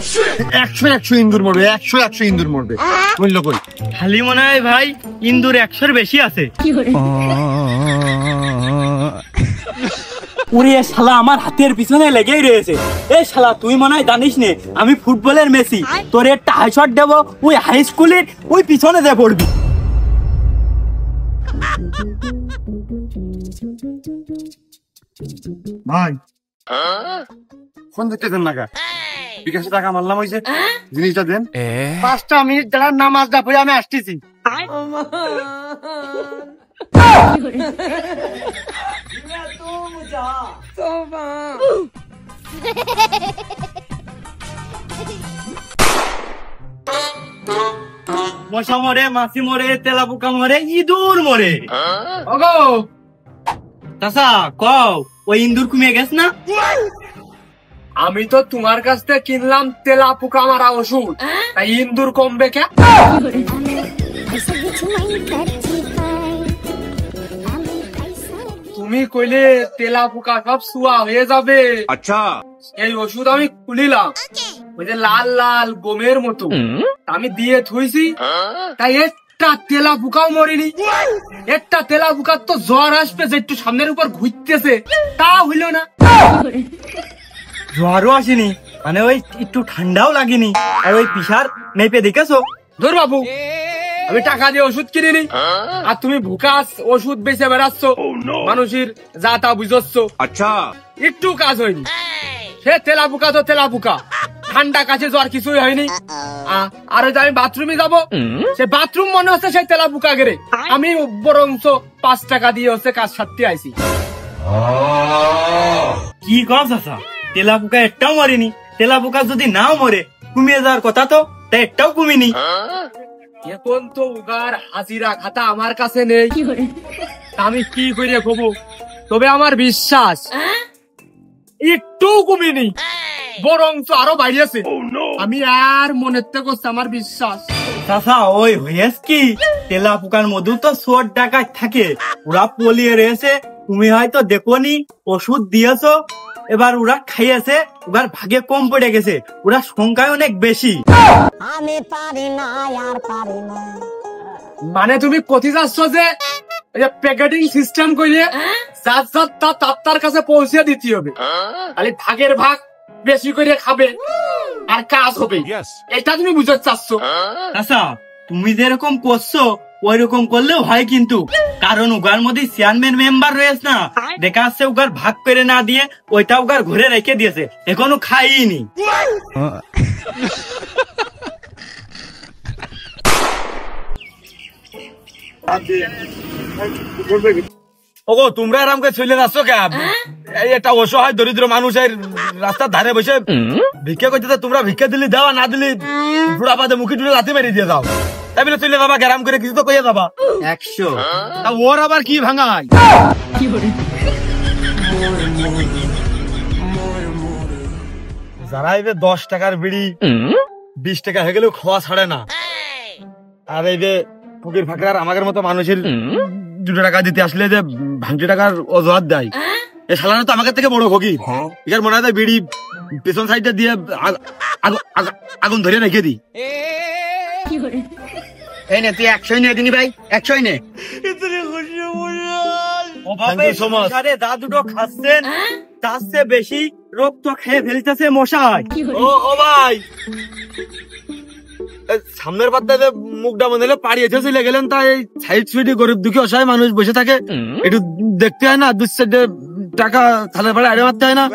100 ইন্দুর মরবে, 100 ইন্দুর মরবে। বললো কই খালি মনে হয় ভাই ইন্দুর 100-এর বেশি আছে। ওরে শালা আমার হাতের পিছনে লেগেই রয়েছে। এ শালা তুই মনে হয় জানিস নে আমি ফুটবলের মেসি, তোর একটা হাই শট দেবো ওই হাই স্কুলের ওই পিছনে দিয়ে পড়বি। ভাই ফোন দিতেছেন না কা? বিকাশে টাকা মারলাম হয়েছে, জিনিসটা দেন। 5টা মিনিট দাঁড়ান, নামাজটা পড়ে আমি আসতেছি। মশা মরে, মাছি মরে, তেলাপোকা মরে, ইঁদুর মরে। ওগো চাচা কও ওই ইন্দুর কমিয়ে গেছ না? আমি তো তোমার কাছ থেকে কিনলাম তেলাপোকা মারা ওষুধ, তাই ইন্দুর কমবে কে? তুমি কইলে তেলাপোকা সব শুয়া হয়ে যাবে। আচ্ছা এই ওষুধ আমি খুলিলাম, ওই যে লাল লাল গোমের মতো আমি দিয়ে থুইছি, তাই একটা তেলাপোকাও মরেনি। একটা তেলাপোকার তো জ্বর আসবে যে একটু সামনের উপর ঘুরতেছে, তা হইল না। জ্বরও আসেনি, মানে ওই একটু ঠান্ডাও লাগেনি, আর ওই পিসার মেপে দেখেছো? ধর বাবু, আমি টাকা দিয়ে ওষুধ কিনে নি, আর তুমি ভুকাস ওষুধ বেচে বেড়াচ্ছ, মানুষের যা তা বুঝচ্ছ। আচ্ছা একটু কাজ হয়নি। সে তেলাপোকা তো তেলাপোকা, ঠান্ডা কাছে জ্বর কিছুই হয়নি। আর ওই যে আমি বাথরুমে যাবো, সে বাথরুম মনে হচ্ছে সেই তেলাপোকা গেরে। আমি বরঞ্চ 5 টাকা দিয়ে হচ্ছে কাজ সারতে আইছি। কি কও চাচা, তেলাপোকা একটাও মরেনি? তেলাপোকা যদি নাও মরে কমিয়ে যাওয়ার কথা তো, তা একটাও কমিনি। এখন তো উগার হাজিরা খাতা আমার কাছে নেই, আমি কি করে কমু? তবে আমার বিশ্বাস একটু কমিনি, বরঞ্চ আরো বাড়িয়েছে। আমি আর মনের থেকে করছি, আমার বিশ্বাস। চাচা ওই হয়েছে কি, তেলাপোকার মধু তো চোর ডাকাত থাকে, ওরা পলিয়ে রয়েছে। তুমি হয়তো দেখোনি, ওষুধ দিয়েছো, এবার ওরা খাইয়েছে, ওর ভাগে কম পড়ে গেছে, ওরা সংখ্যায় অনেক বেশি। আমি পারি না আর পারি না। মানে তুমি কথি যাচ্ছ যে প্যাকেটিং সিস্টেম করলে তার কাছে পৌঁছে দিতে হবে, খালি ভাগের ভাগ বেশি করে খাবে আর কাজ হবে, এটা তুমি বুঝতে চাচ্ছ? আচ্ছা তুমি যেরকম করছো ওই রকম করলেও হয়, কিন্তু কারণ উগার মধ্যে চেয়ারম্যান মেম্বার রয়েছে না, দেখা যাচ্ছে উগার ভাগ করে না দিয়ে ওইটা উগার ঘরে রেখে দিয়েছে, এখনো খাইনি। ওগো তোমরা আরামকে চলে যাচ্ছ কেন? এই একটা অসহায় দরিদ্র মানুষের রাস্তার ধারে বসে ভিক্ষা করতে, তোমরা ভিক্ষা দিলি দাও, না দিলি বুড়া পাতে মুখি টুলে লাথি মেরে দিয়ে দাও। তাই বলে চলে যাবা গ্যারাম করে, কিছু তো কইয়া যাবা। 100 তা ওর আবার কি ভাঙায়? যারা এই 10 টাকার বিড়ি 20 টাকা হয়ে গেলেও খাওয়া ছাড়ে না, আর এই যে ফকির ফাকরার আমাদের মতো মানুষের 2 টাকা দিতে আসলে যে ভাঙটি টাকার অজুহাত দেয়, এ শালারা তো আমাদের থেকে বড় ফকির। এর মনে হয় বিড়ি পেছন সাইডে দিয়ে আগুন ধরে রেখে দিই। এই নে তুই 100 নিয়ে দিনি ভাই, 100 নে। যা দুটো খাচ্ছেন তার চেয়ে বেশি রোগ তো খেয়ে ফেলতেছে মশাই। ও ভাই, সামনের পাত্তাতে মুখটা মনে হলে পাড়িয়েছে চলে গেলেন, তাই সাইড সুইডি গরিব দুঃখী অসহায় মানুষ বসে থাকে, একটু দেখতে হয় না? 2 সাইডে টাকা থালে পাড়ে আড়ে মারতে হয় না?